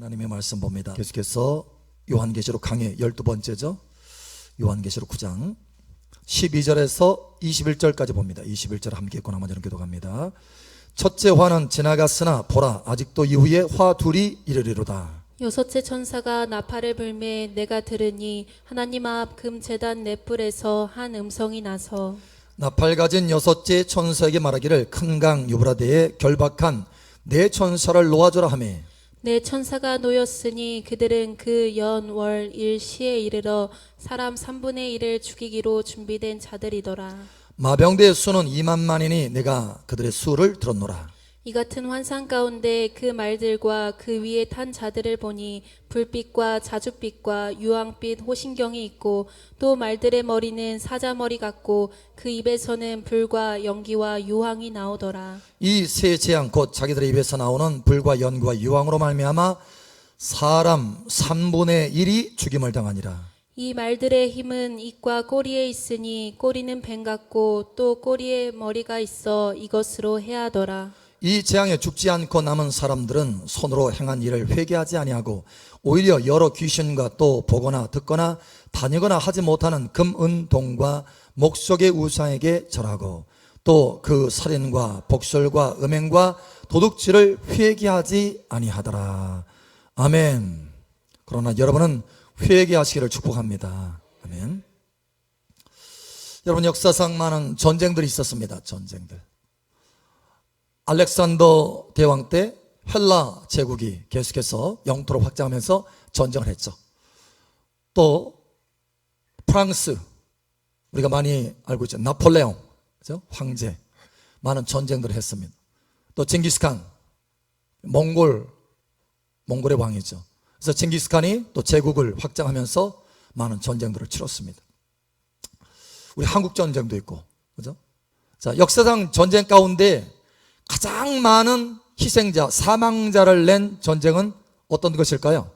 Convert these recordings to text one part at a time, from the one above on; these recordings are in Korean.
하나님의 말씀 봅니다. 계속해서 요한계시록 강의 12번째죠. 요한계시록 9장 12절에서 21절까지 봅니다. 21절 함께 읽고 나머지는 기도합니다. 첫째 화는 지나갔으나 보라 아직도 이후에 화 둘이 이르리로다. 여섯째 천사가 나팔을 불매 내가 들으니 하나님 앞 금제단 넷불에서 한 음성이 나서 나팔 가진 여섯째 천사에게 말하기를 큰 강 유브라데에 결박한 네 천사를 놓아주라 하며 네 천사가 놓였으니 그들은 그 연, 월, 일, 시에 이르러 사람 3분의 1을 죽이기로 준비된 자들이더라. 마병대의 수는 2만만이니 내가 그들의 수를 들었노라. 이 같은 환상 가운데 그 말들과 그 위에 탄 자들을 보니 불빛과 자줏빛과 유황빛 호신경이 있고 또 말들의 머리는 사자머리 같고 그 입에서는 불과 연기와 유황이 나오더라. 이 세 재앙 곧 자기들의 입에서 나오는 불과 연과 유황으로 말미암아 사람 3분의 1이 죽임을 당하니라. 이 말들의 힘은 입과 꼬리에 있으니 꼬리는 뱀 같고 또 꼬리에 머리가 있어 이것으로 해하더라. 이 재앙에 죽지 않고 남은 사람들은 손으로 행한 일을 회개하지 아니하고 오히려 여러 귀신과 또 보거나 듣거나 다니거나 하지 못하는 금, 은, 동과 목석의 우상에게 절하고 또 그 살인과 복술과 음행과 도둑질을 회개하지 아니하더라. 아멘. 그러나 여러분은 회개하시기를 축복합니다. 아멘. 여러분 역사상 많은 전쟁들이 있었습니다. 전쟁들. 알렉산더 대왕 때 헬라 제국이 계속해서 영토를 확장하면서 전쟁을 했죠. 또 프랑스 우리가 많이 알고 있죠. 나폴레옹 그죠? 황제 많은 전쟁들을 했습니다. 또 징기스칸 몽골의 왕이죠. 그래서 징기스칸이 또 제국을 확장하면서 많은 전쟁들을 치렀습니다. 우리 한국 전쟁도 있고 그죠? 자, 역사상 전쟁 가운데 가장 많은 희생자, 사망자를 낸 전쟁은 어떤 것일까요?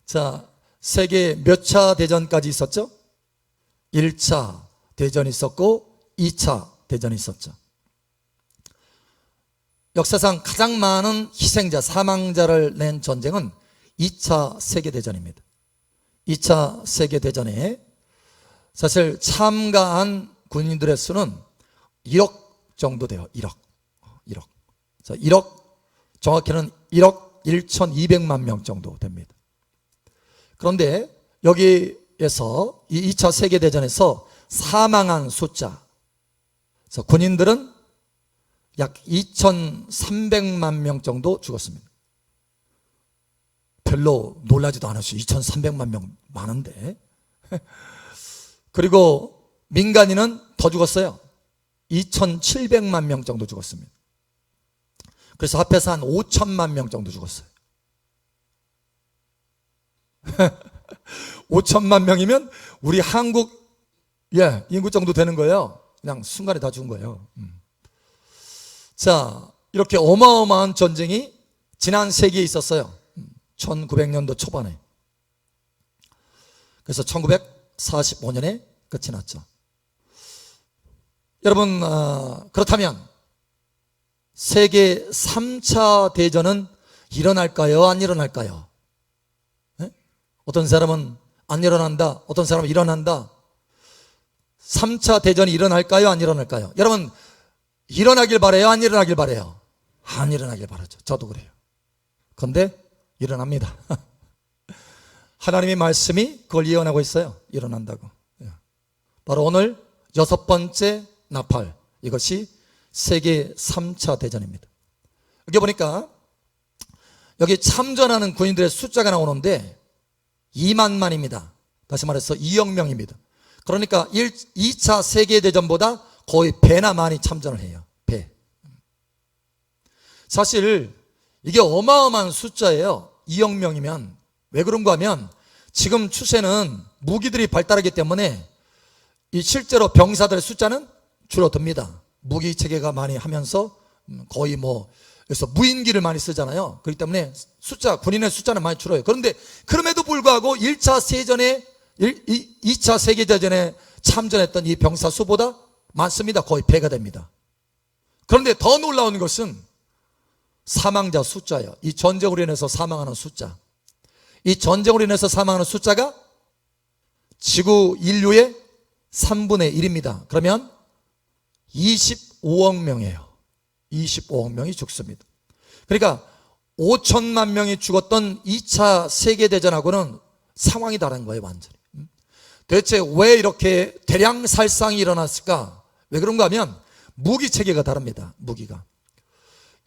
자, 세계 몇 차 대전까지 있었죠? 1차 대전이 있었고 2차 대전이 있었죠. 역사상 가장 많은 희생자, 사망자를 낸 전쟁은 2차 세계대전입니다. 2차 세계대전에 사실 참가한 군인들의 수는 1억 정도 돼요. 1억. 자, 1억, 정확히는 1억 1,200만 명 정도 됩니다. 그런데 여기에서 이 2차 세계대전에서 사망한 숫자, 그래서 군인들은 약 2,300만 명 정도 죽었습니다. 별로 놀라지도 않았어요. 2,300만 명 많은데. 그리고 민간인은 더 죽었어요. 2,700만 명 정도 죽었습니다. 그래서 합해서 한 5천만 명 정도 죽었어요. 5천만 명이면 우리 한국 인구 정도 되는 거예요. 그냥 순간에 다 죽은 거예요. 자, 이렇게 어마어마한 전쟁이 지난 세기에 있었어요. 1900년도 초반에. 그래서 1945년에 끝이 났죠. 여러분, 그렇다면 세계 3차 대전은 일어날까요? 안 일어날까요? 네? 어떤 사람은 안 일어난다. 어떤 사람은 일어난다. 3차 대전이 일어날까요? 안 일어날까요? 여러분, 일어나길 바라요? 안 일어나길 바라요? 안 일어나길 바라죠. 저도 그래요. 그런데 일어납니다. 하나님의 말씀이 그걸 예언하고 있어요. 일어난다고. 바로 오늘 6번째 나팔, 이것이 세계 3차 대전입니다. 여기 보니까 여기 참전하는 군인들의 숫자가 나오는데 2만만입니다. 다시 말해서 2억 명입니다. 그러니까 2차 세계대전보다 거의 배나 많이 참전을 해요. 배. 사실 이게 어마어마한 숫자예요. 2억 명이면. 왜 그런가 하면 지금 추세는 무기들이 발달하기 때문에 이 실제로 병사들의 숫자는 줄어듭니다. 무기 체계가 많이 하면서 거의 그래서 무인기를 많이 쓰잖아요. 그렇기 때문에 군인의 숫자는 많이 줄어요. 그런데 그럼에도 불구하고 2차 세계대전에 참전했던 이 병사 수보다 많습니다. 거의 배가 됩니다. 그런데 더 놀라운 것은 사망자 숫자예요. 이 전쟁으로 인해서 사망하는 숫자. 이 전쟁으로 인해서 사망하는 숫자가 지구 인류의 3분의 1입니다. 그러면 25억 명이에요. 25억 명이 죽습니다. 그러니까 5천만 명이 죽었던 2차 세계대전하고는 상황이 다른 거예요, 완전히. 대체 왜 이렇게 대량 살상이 일어났을까? 왜 그런가 하면 무기 체계가 다릅니다. 무기가.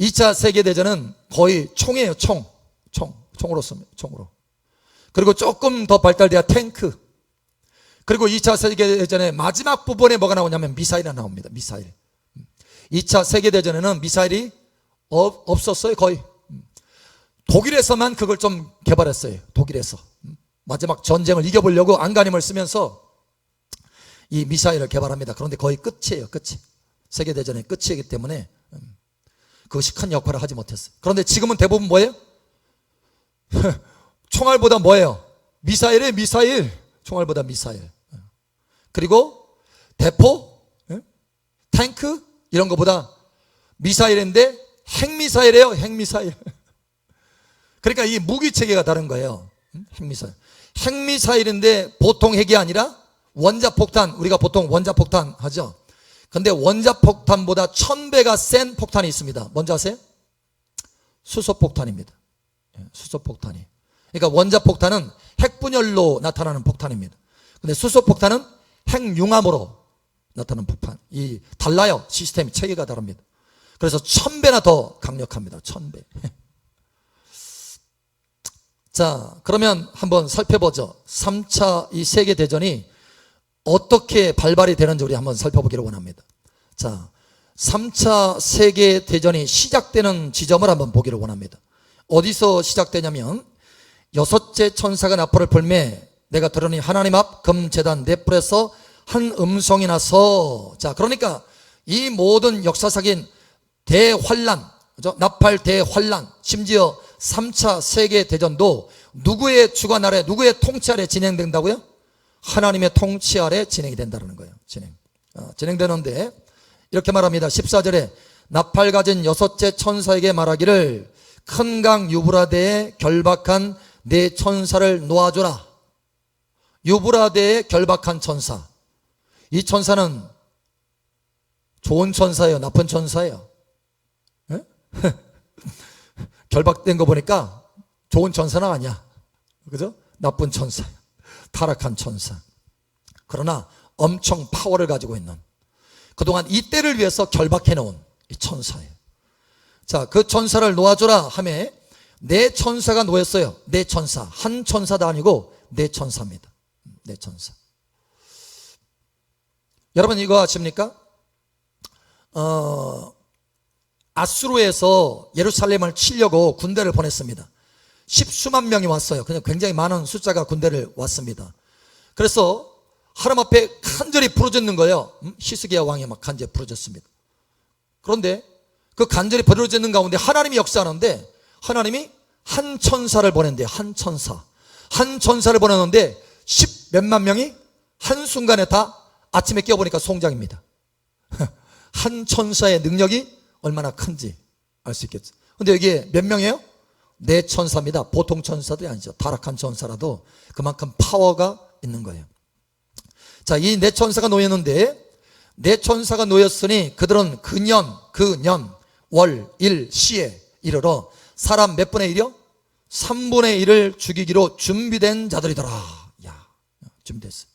2차 세계대전은 거의 총이에요. 총으로 씁니다. 총으로. 그리고 조금 더 발달돼야 탱크. 그리고 2차 세계대전의 마지막 부분에 뭐가 나오냐면 미사일이 나옵니다. 미사일. 2차 세계대전에는 미사일이 없었어요. 거의. 독일에서만 그걸 좀 개발했어요. 독일에서. 마지막 전쟁을 이겨보려고 안간힘을 쓰면서 이 미사일을 개발합니다. 그런데 거의 끝이에요. 끝이. 세계대전의 끝이기 때문에 그것이 큰 역할을 하지 못했어요. 그런데 지금은 대부분 뭐예요? 총알보다 뭐예요? 미사일이에요. 미사일. 총알보다 미사일. 그리고 대포, 탱크 이런 것보다 미사일인데 핵미사일이에요. 핵미사일. 그러니까 이 무기 체계가 다른 거예요. 핵미사일. 핵미사일인데 보통 핵이 아니라 원자폭탄. 우리가 보통 원자폭탄 하죠. 근데 원자폭탄보다 1000배가 센 폭탄이 있습니다. 뭔지 아세요? 수소폭탄입니다. 수소폭탄이. 그러니까 원자폭탄은 핵분열로 나타나는 폭탄입니다. 근데 수소폭탄은 핵융합으로 나타나는 폭탄. 이 달라요. 시스템이 체계가 다릅니다. 그래서 1000배나 더 강력합니다. 1000배. 자, 그러면 한번 살펴보죠. 3차 이 세계대전이 어떻게 발발이 되는지 우리 한번 살펴보기를 원합니다. 자, 3차 세계대전이 시작되는 지점을 한번 보기를 원합니다. 어디서 시작되냐면 여섯째 천사가 나팔을 불매 내가 들으니 하나님 앞 금제단 네 뿔에서 한 음성이 나서, 자, 그러니까 이 모든 역사적인 대환란, 그죠? 나팔 대환란, 심지어 3차 세계대전도 누구의 주관 아래, 누구의 통치 아래 진행된다고요? 하나님의 통치 아래 진행이 된다는 거예요. 진행되는데 이렇게 말합니다. 14절에 나팔 가진 여섯째 천사에게 말하기를 큰 강 유브라데에 결박한 네 천사를 놓아줘라. 유브라데에 결박한 천사. 이 천사는 좋은 천사예요? 나쁜 천사예요? 결박된 거 보니까 좋은 천사는 아니야. 그죠? 나쁜 천사. 타락한 천사. 그러나 엄청 파워를 가지고 있는, 그동안 이 때를 위해서 결박해 놓은 이 천사예요. 자, 그 천사를 놓아줘라 하며 네 천사가 놓였어요. 네 천사. 한 천사도 아니고 네 천사입니다. 네 천사. 여러분 이거 아십니까? 아수르에서 예루살렘을 치려고 군대를 보냈습니다. 십수만 명이 왔어요. 그냥 굉장히 많은 숫자가 군대를 왔습니다. 그래서 하나님 앞에 간절히 부르짖는 거예요. 히스기야 왕이 막 간절히 부르짖습니다. 그런데 그 간절히 부르짖는 가운데 하나님이 역사하는데, 하나님이 한 천사를 보낸대요. 한 천사. 한 천사를 보냈는데 10몇만 명이 한순간에 다 아침에 깨어보니까 송장입니다. 한 천사의 능력이 얼마나 큰지 알 수 있겠죠. 근데 여기에 몇 명이에요? 네 천사입니다. 보통 천사들이 아니죠. 타락한 천사라도 그만큼 파워가 있는 거예요. 자, 이 네 천사가 놓였는데, 네 천사가 놓였으니 그들은 근년, 월, 일, 시에 이르러 사람 몇 분의 1이요? 3분의 1을 죽이기로 준비된 자들이더라. 야, 준비됐어요.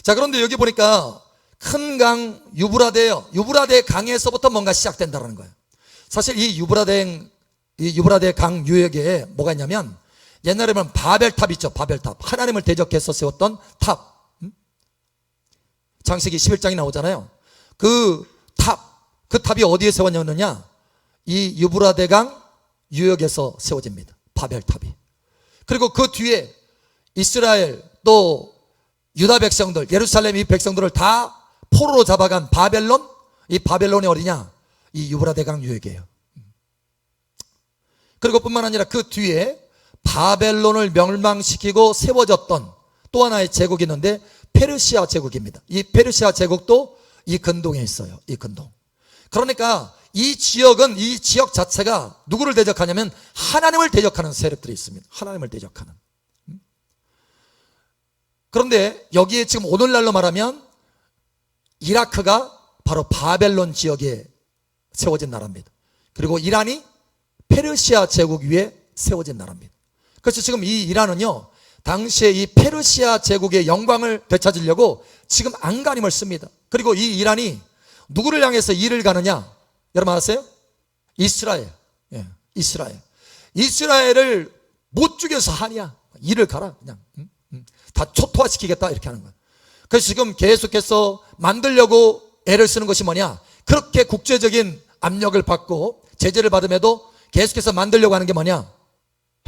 자, 그런데 여기 보니까 큰 강 유브라데예요. 유브라데 강에서부터 뭔가 시작된다는 거예요. 사실 이 유브라데 강 유역에 뭐가 있냐면, 옛날에 보면 바벨탑 있죠. 바벨탑. 하나님을 대적해서 세웠던 탑. 창세기 11장이 나오잖아요. 그 탑이 어디에 세워졌느냐? 이 유브라데 강 유역에서 세워집니다. 바벨탑이. 그리고 그 뒤에 이스라엘 또 유다 백성들, 예루살렘 이 백성들을 다 포로로 잡아간 바벨론, 이 바벨론이 어디냐? 이 유브라데 강 유역이에요. 그리고 뿐만 아니라 그 뒤에 바벨론을 멸망시키고 세워졌던 또 하나의 제국이 있는데 페르시아 제국입니다. 이 페르시아 제국도 이 근동에 있어요. 이 근동. 그러니까 이 지역은, 이 지역 자체가 누구를 대적하냐면 하나님을 대적하는 세력들이 있습니다. 하나님을 대적하는. 그런데 여기에 지금 오늘날로 말하면 이라크가 바로 바벨론 지역에 세워진 나라입니다. 그리고 이란이 페르시아 제국 위에 세워진 나라입니다. 그래서 지금 이 이란은요, 당시에 이 페르시아 제국의 영광을 되찾으려고 지금 안간힘을 씁니다. 그리고 이 이란이 누구를 향해서 일을 가느냐? 여러분 아세요? 이스라엘. 예, 이스라엘. 이스라엘을 못 죽여서 하냐? 일을 가라. 그냥 다 초토화시키겠다 이렇게 하는 거예요. 그래서 지금 계속해서 만들려고 애를 쓰는 것이 뭐냐? 그렇게 국제적인 압력을 받고 제재를 받음에도 계속해서 만들려고 하는 게 뭐냐?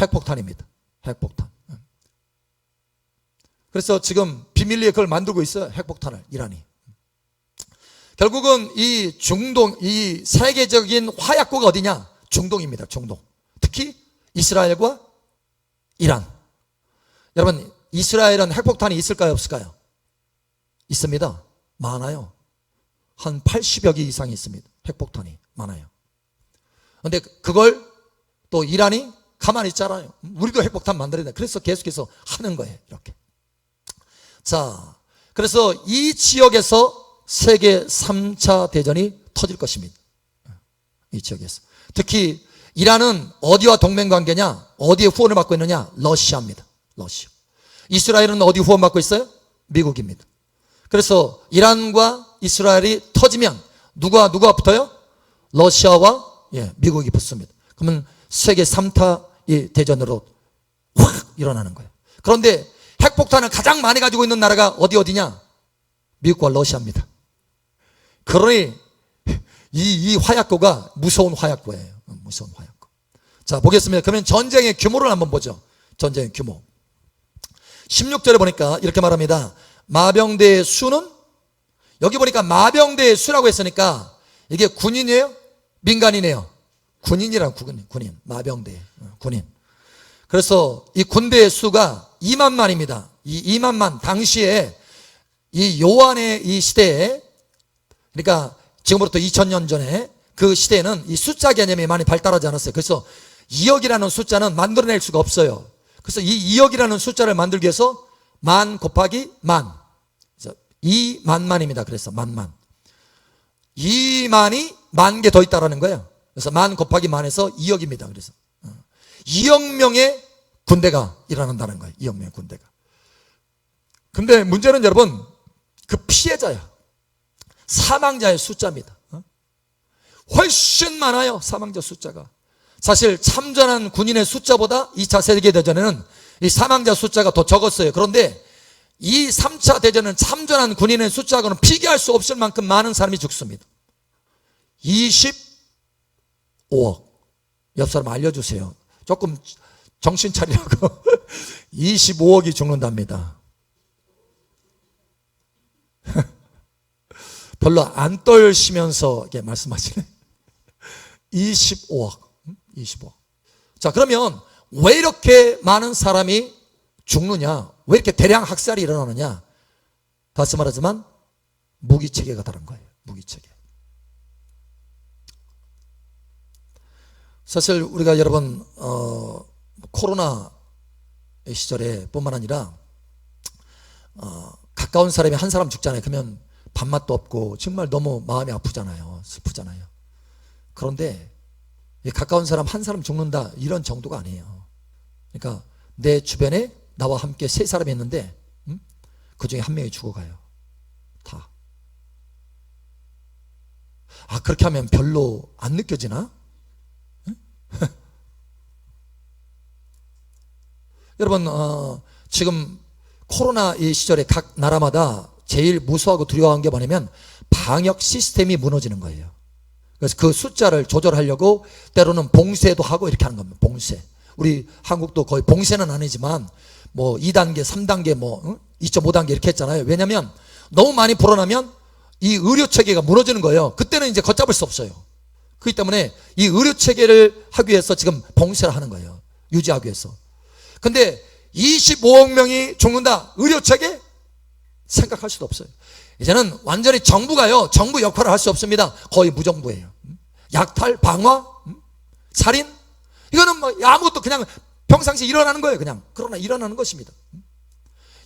핵폭탄입니다. 핵폭탄. 그래서 지금 비밀리에 그걸 만들고 있어요. 핵폭탄을, 이란이. 결국은 이 중동, 이 세계적인 화약고가 어디냐? 중동입니다. 중동. 특히 이스라엘과 이란. 여러분, 이스라엘은 핵폭탄이 있을까요? 없을까요? 있습니다. 많아요. 한 80여 개 이상이 있습니다. 핵폭탄이 많아요. 그런데 그걸 또 이란이 가만히 있잖아요. 우리도 핵폭탄 만들어야 돼. 그래서 계속해서 하는 거예요. 이렇게. 자, 그래서 이 지역에서 세계 3차 대전이 터질 것입니다. 이 지역에서. 특히 이란은 어디와 동맹관계냐? 어디에 후원을 받고 있느냐? 러시아입니다. 러시아. 이스라엘은 어디 후원받고 있어요? 미국입니다. 그래서 이란과 이스라엘이 터지면 누가 붙어요? 러시아와 미국이 붙습니다. 그러면 세계 3타 대전으로 확 일어나는 거예요. 그런데 핵폭탄을 가장 많이 가지고 있는 나라가 어디냐? 미국과 러시아입니다. 그러니 이 화약고가 무서운 화약고예요. 무서운 화약고. 자, 보겠습니다. 그러면 전쟁의 규모를 한번 보죠. 전쟁의 규모. 16절에 보니까 이렇게 말합니다. 마병대의 수는, 여기 보니까 마병대의 수라고 했으니까 이게 군인이에요? 민간이네요. 군인이란 군인. 마병대 군인. 그래서 이 군대의 수가 2만만입니다. 이 2만만 당시에 이 요한의 이 시대에, 그러니까 지금으로부터 2000년 전에 그 시대에는 이 숫자 개념이 많이 발달하지 않았어요. 그래서 2억이라는 숫자는 만들어낼 수가 없어요. 그래서 이 2억이라는 숫자를 만들기 위해서 만 곱하기 만. 그래서 2만만입니다. 그래서 만만. 2만이 만 개 더 있다라는 거예요. 그래서 만 곱하기 만에서 2억입니다. 그래서 2억 명의 군대가 일어난다는 거예요. 2억 명의 군대가. 근데 문제는 여러분, 그 피해자야. 사망자의 숫자입니다. 훨씬 많아요. 사망자 숫자가. 사실 참전한 군인의 숫자보다 2차 세계대전에는 이 사망자 숫자가 더 적었어요. 그런데 이 3차 대전은 참전한 군인의 숫자하고는 비교할 수 없을 만큼 많은 사람이 죽습니다. 25억. 옆 사람 알려주세요. 조금 정신 차리라고. 25억이 죽는답니다. 별로 안 떨시면서 이렇게 말씀하시네. 25억. 25억. 자, 그러면 왜 이렇게 많은 사람이 죽느냐? 왜 이렇게 대량 학살이 일어나느냐? 다시 말하지만 무기체계가 다른 거예요. 무기체계. 사실 우리가 여러분 코로나 시절에 뿐만 아니라 가까운 사람이 한 사람 죽잖아요. 그러면 밥맛도 없고 정말 너무 마음이 아프잖아요. 슬프잖아요. 그런데 가까운 사람 한 사람 죽는다 이런 정도가 아니에요. 그러니까 내 주변에 나와 함께 3사람이 있는데 그 중에 1명이 죽어가요. 다. 아, 그렇게 하면 별로 안 느껴지나? 여러분 지금 코로나 이 시절에 각 나라마다 제일 무서워하고 두려워한 게 뭐냐면 방역 시스템이 무너지는 거예요. 그래서 그 숫자를 조절하려고 때로는 봉쇄도 하고 이렇게 하는 겁니다. 봉쇄. 우리 한국도 거의 봉쇄는 아니지만 뭐 2단계, 3단계, 뭐 2.5단계 이렇게 했잖아요. 왜냐하면 너무 많이 불어나면 이 의료 체계가 무너지는 거예요. 그때는 이제 걷잡을 수 없어요. 그렇기 때문에 이 의료 체계를 하기 위해서 지금 봉쇄를 하는 거예요. 유지하기 위해서. 근데 25억 명이 죽는다. 의료 체계? 생각할 수도 없어요. 이제는 완전히 정부가요, 정부 역할을 할 수 없습니다. 거의 무정부예요. 약탈, 방화, 살인, 이거는 뭐 아무것도 그냥 평상시 일어나는 거예요. 그냥 그러나 일어나는 것입니다.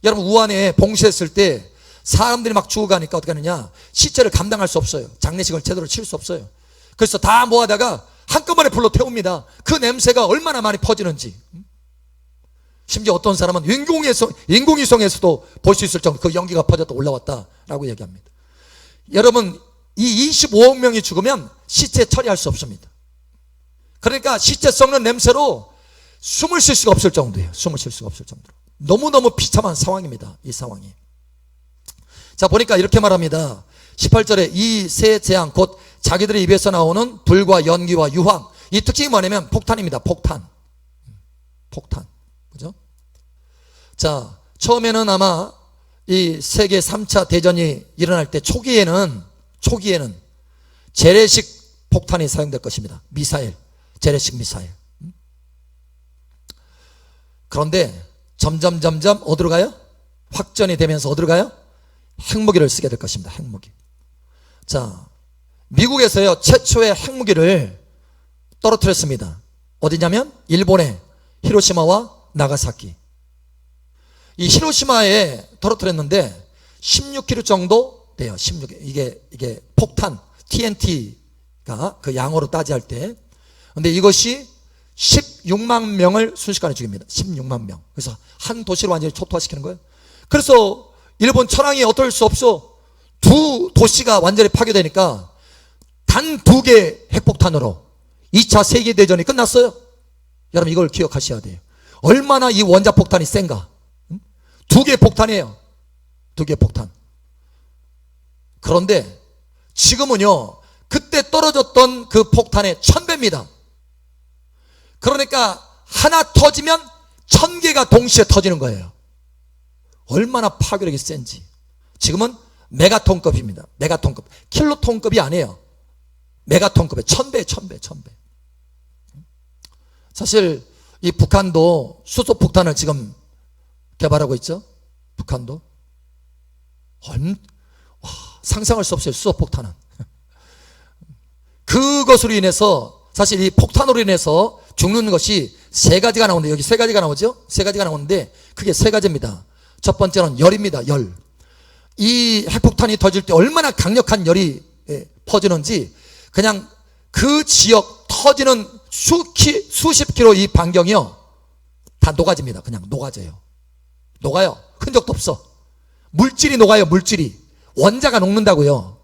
여러분, 우한에 봉쇄했을 때 사람들이 막 죽어가니까 어떻게 하느냐, 시체를 감당할 수 없어요. 장례식을 제대로 치를 수 없어요. 그래서 다 모아다가 한꺼번에 불로 태웁니다. 그 냄새가 얼마나 많이 퍼지는지. 심지어 어떤 사람은 인공위성에서도 볼 수 있을 정도 그 연기가 퍼졌다 올라왔다라고 얘기합니다. 여러분, 이 25억 명이 죽으면 시체 처리할 수 없습니다. 그러니까 시체 썩는 냄새로 숨을 쉴 수가 없을 정도예요. 숨을 쉴 수가 없을 정도로. 너무너무 비참한 상황입니다. 이 상황이. 자, 보니까 이렇게 말합니다. 18절에 이 세 재앙, 곧 자기들의 입에서 나오는 불과 연기와 유황, 이 특징이 뭐냐면 폭탄입니다. 폭탄. 그죠? 자, 처음에는 아마 이 세계 3차 대전이 일어날 때 초기에는 재래식 폭탄이 사용될 것입니다. 미사일, 재래식 미사일. 그런데 점점 어디로 가요? 확전이 되면서 어디로 가요? 핵무기를 쓰게 될 것입니다. 핵무기. 자, 미국에서요, 최초의 핵무기를 떨어뜨렸습니다. 어디냐면 일본의 히로시마와 나가사키. 이 히로시마에 떨어뜨렸는데 16kg 정도 돼요. 16. 이게 폭탄 TNT가 그 양어로 따지할 때. 근데 이것이 16만 명을 순식간에 죽입니다. 16만 명. 그래서 한 도시를 완전히 초토화시키는 거예요. 그래서 일본 천황이 어떨 수 없어. 두 도시가 완전히 파괴되니까 단 2개 핵폭탄으로 2차 세계대전이 끝났어요. 여러분, 이걸 기억하셔야 돼요. 얼마나 이 원자폭탄이 센가. 2개 폭탄이에요. 2개 폭탄. 그런데 지금은요, 그때 떨어졌던 그 폭탄의 1000배입니다. 그러니까 하나 터지면 1000개가 동시에 터지는 거예요. 얼마나 파괴력이 센지. 지금은 메가톤급입니다. 메가톤급. 킬로톤급이 아니에요. 메가톤급에 1000배. 사실 이 북한도 수소폭탄을 지금 개발하고 있죠. 북한도. 상상할 수 없어요. 수소폭탄은. 그것으로 인해서 사실 이 폭탄으로 인해서 죽는 것이 3가지가 나오는데, 여기 3가지가 나오죠. 3가지가 나오는데 그게 3가지입니다. 첫 번째는 열입니다. 열. 이 핵폭탄이 터질 때 얼마나 강력한 열이 퍼지는지, 그냥 그 지역 터지는 수십 킬로 이 반경이요, 다 녹아집니다. 그냥 녹아져요. 녹아요. 흔적도 없어. 물질이 녹아요. 물질이. 원자가 녹는다고요.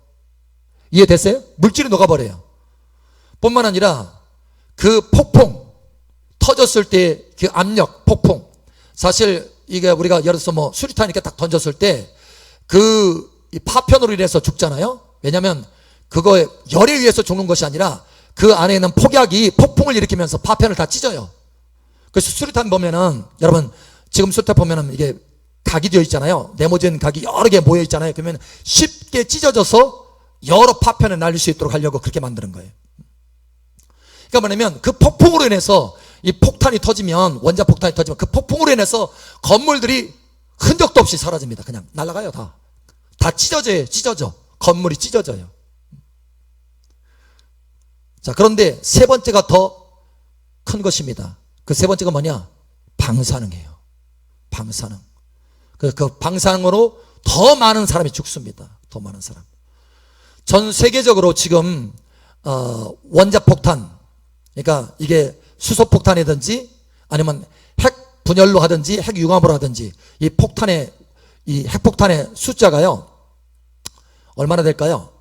이해됐어요? 물질이 녹아버려요. 뿐만 아니라 그 폭풍, 터졌을 때 그 압력, 폭풍. 사실 이게 우리가 예를 들어서 뭐 수리탄 이렇게 딱 던졌을 때 그 파편으로 인해서 죽잖아요. 왜냐하면 그거에 열에 의해서 죽는 것이 아니라 그 안에 있는 폭약이 폭풍을 일으키면서 파편을 다 찢어요. 그래서 수리탄 보면은, 여러분 지금 수리탄 보면은 이게 각이 되어 있잖아요. 네모진 각이 여러 개 모여 있잖아요. 그러면 쉽게 찢어져서 여러 파편에 날릴 수 있도록 하려고 그렇게 만드는 거예요. 그러니까 뭐냐면 그 폭풍으로 인해서 이 폭탄이 터지면, 원자폭탄이 터지면 그 폭풍으로 인해서 건물들이 흔적도 없이 사라집니다. 그냥 날아가요. 다 찢어져. 건물이 찢어져요. 자, 그런데 3번째가 더 큰 것입니다. 그 3번째가 뭐냐? 방사능이에요. 방사능. 그 방사능으로 더 많은 사람이 죽습니다. 더 많은 사람. 전 세계적으로 지금 원자폭탄, 그러니까 이게 수소폭탄이든지 아니면 핵 분열로 하든지 핵 융합으로 하든지 이 핵폭탄의 숫자가요, 얼마나 될까요?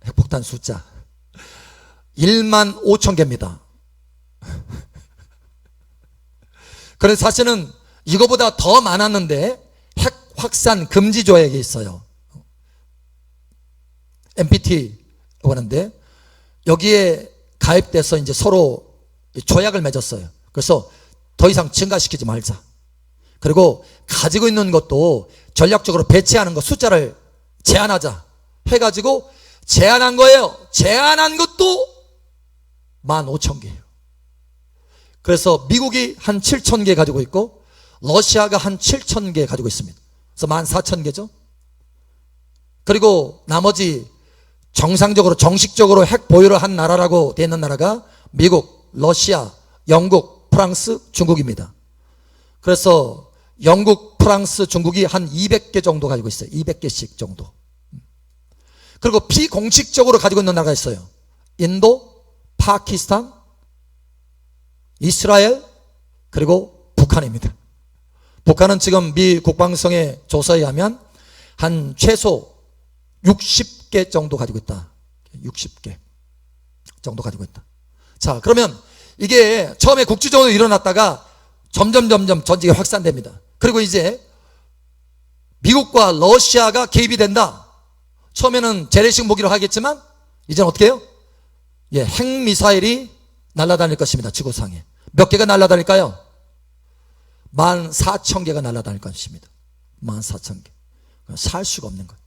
핵폭탄 숫자 1만 5천 개입니다. 그래서 사실은 이거보다 더 많았는데 핵 확산 금지 조약이 있어요. NPT라고 하는데 여기에 가입돼서 이제 서로 조약을 맺었어요. 그래서 더 이상 증가시키지 말자. 그리고 가지고 있는 것도 전략적으로 배치하는 것 숫자를 제한하자 해가지고 제한한 거예요. 제한한 것도 15,000개예요. 그래서 미국이 한 7,000개 가지고 있고 러시아가 한 7,000개 가지고 있습니다. 그래서 14,000개죠. 그리고 나머지 정상적으로 정식적으로 핵 보유를 한 나라라고 되어 있는 나라가 미국, 러시아, 영국, 프랑스, 중국입니다. 그래서 영국, 프랑스, 중국이 한 200개 정도 가지고 있어요. 200개씩 정도. 그리고 비공식적으로 가지고 있는 나라가 있어요. 인도, 파키스탄, 이스라엘, 그리고 북한입니다. 북한은 지금 미 국방성의 조사에 의하면 한 최소 60개 정도 가지고 있다. 60개 정도 가지고 있다. 자, 그러면 이게 처음에 국지적으로 일어났다가 점점 전쟁이 확산됩니다. 그리고 이제 미국과 러시아가 개입이 된다. 처음에는 재래식 무기로 하겠지만 이제는 어떻게 해요? 예, 핵미사일이 날아다닐 것입니다. 지구상에. 몇 개가 날아다닐까요? 14,000개가 날아다닐 것입니다. 14,000개. 살 수가 없는 거예요.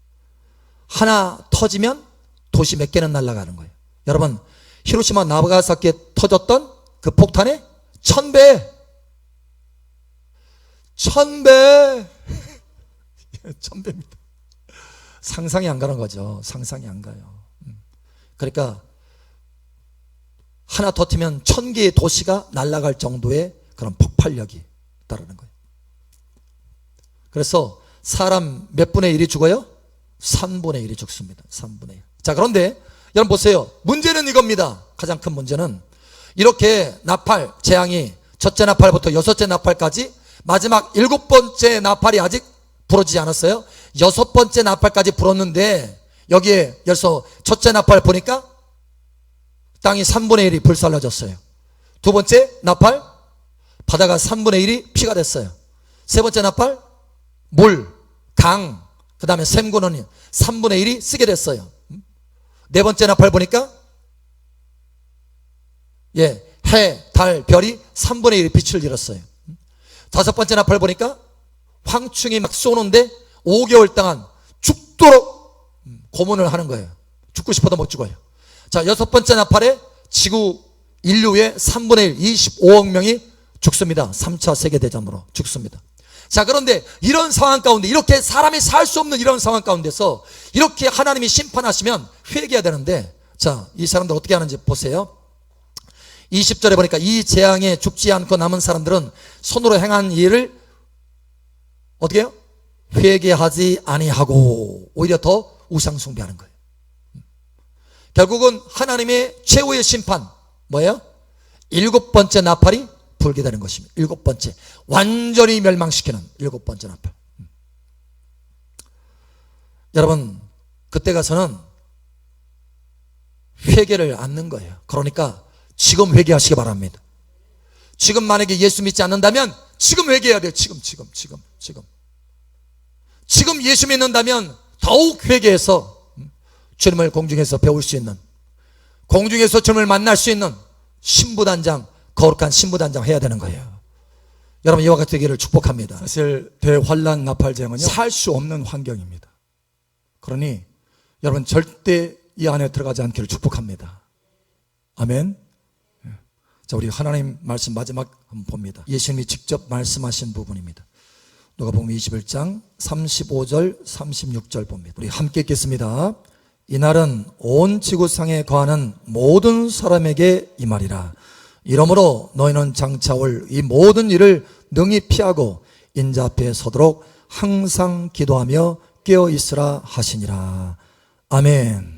하나 터지면 도시 몇 개는 날아가는 거예요. 여러분, 히로시마 나가사키에 터졌던 그 폭탄의 1000배 1000배입니다. 상상이 안 가는 거죠. 상상이 안 가요. 그러니까 하나 터뜨리면 1000개의 도시가 날아갈 정도의 그런 폭발력이 있다는 거예요. 그래서 사람 몇 분의 1이 죽어요? 3분의 1이 죽습니다. 3분의 1. 자, 그런데 여러분 보세요. 문제는 이겁니다. 가장 큰 문제는 이렇게 나팔, 재앙이 첫째 나팔부터 여섯째 나팔까지 마지막 7번째 나팔이 아직 불어지지 않았어요. 6번째 나팔까지 불었는데 여기에 열서 첫째 나팔 보니까 땅이 3분의 1이 불살라졌어요. 두 번째 나팔, 바다가 3분의 1이 피가 됐어요. 세 번째 나팔, 물, 강, 그 다음에 샘구는 3분의 1이 쓰게 됐어요. 네 번째 나팔 보니까 해, 달, 별이 3분의 1이 빛을 잃었어요. 다섯 번째 나팔 보니까 황충이 막 쏘는데 5개월 동안 죽도록 고문을 하는 거예요. 죽고 싶어도 못 죽어요. 자, 여섯 번째 나팔에 지구 인류의 3분의 1, 25억 명이 죽습니다. 3차 세계대전으로 죽습니다. 자, 그런데 이런 상황 가운데, 이렇게 사람이 살 수 없는 이런 상황 가운데서 이렇게 하나님이 심판하시면 회개해야 되는데, 자, 이 사람들 어떻게 하는지 보세요. 20절에 보니까 이 재앙에 죽지 않고 남은 사람들은 손으로 행한 일을 어떻게 해요? 회개하지 아니하고 오히려 더 우상 숭배하는 거예요. 결국은 하나님의 최후의 심판 뭐예요? 7번째 나팔이 불게 되는 것입니다. 7번째, 완전히 멸망시키는 7번째 나팔. 여러분, 그때 가서는 회개를 않는 거예요. 그러니까 지금 회개하시기 바랍니다. 지금 만약에 예수 믿지 않는다면 지금 회개해야 돼요. 지금 예수 믿는다면 더욱 회개해서 주님을 공중에서 배울 수 있는, 공중에서 주님을 만날 수 있는 신부단장, 거룩한 신부단장 해야 되는 거예요. 여러분, 이와 같은 되기를 축복합니다. 사실 대환란 나팔재앙은요, 살 수 없는 환경입니다. 그러니 여러분 절대 이 안에 들어가지 않기를 축복합니다. 아멘. 자, 우리 하나님 말씀 마지막 한번 봅니다. 예수님이 직접 말씀하신 부분입니다. 누가복음 21장 35절 36절 봅니다. 우리 함께 읽겠습니다. 이날은 온 지구상에 거하는 모든 사람에게 이 말이라. 이러므로 너희는 장차 올 이 모든 일을 능히 피하고 인자 앞에 서도록 항상 기도하며 깨어 있으라 하시니라. 아멘.